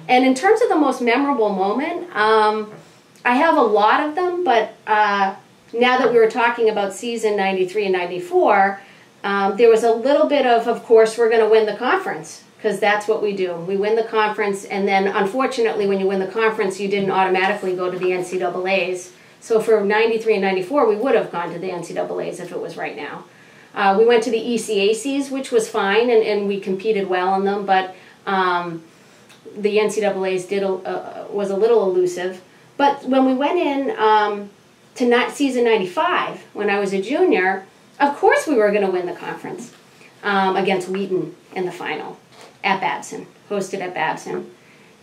And in terms of the most memorable moment, I have a lot of them, but now that we were talking about season 93 and 94, there was a little bit of course, we're going to win the conference, because that's what we do. We win the conference, and then unfortunately, when you win the conference, you didn't automatically go to the NCAAs. So for 93 and 94, we would have gone to the NCAAs if it was right now. We went to the ECACs, which was fine, and we competed well in them, but the NCAAs was a little elusive. But when we went in to season 95, when I was a junior, of course we were going to win the conference against Wheaton in the final at Babson, hosted at Babson.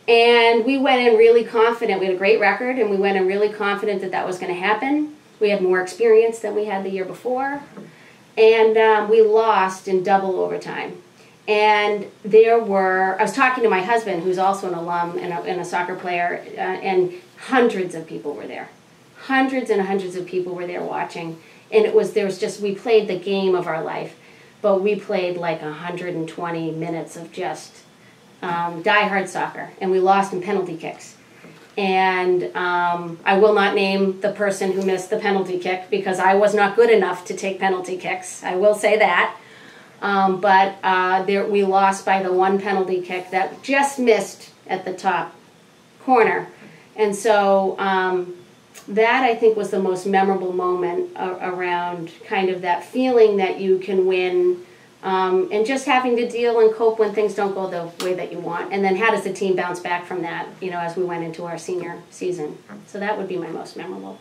And we went in really confident. We had a great record, and we went in really confident that that was going to happen. We had more experience than we had the year before. And we lost in double overtime. And I was talking to my husband, who's also an alum and a soccer player, and hundreds of people were there. Hundreds and hundreds of people were there watching. And we played the game of our life, but we played like 120 minutes of just die-hard soccer, and we lost in penalty kicks. And I will not name the person who missed the penalty kick because I was not good enough to take penalty kicks. I will say that. But we lost by the one penalty kick that just missed at the top corner. And so that, I think, was the most memorable moment around kind of that feeling that you can win and just having to deal and cope when things don't go the way that you want. And then how does the team bounce back from that, as we went into our senior season. So that would be my most memorable.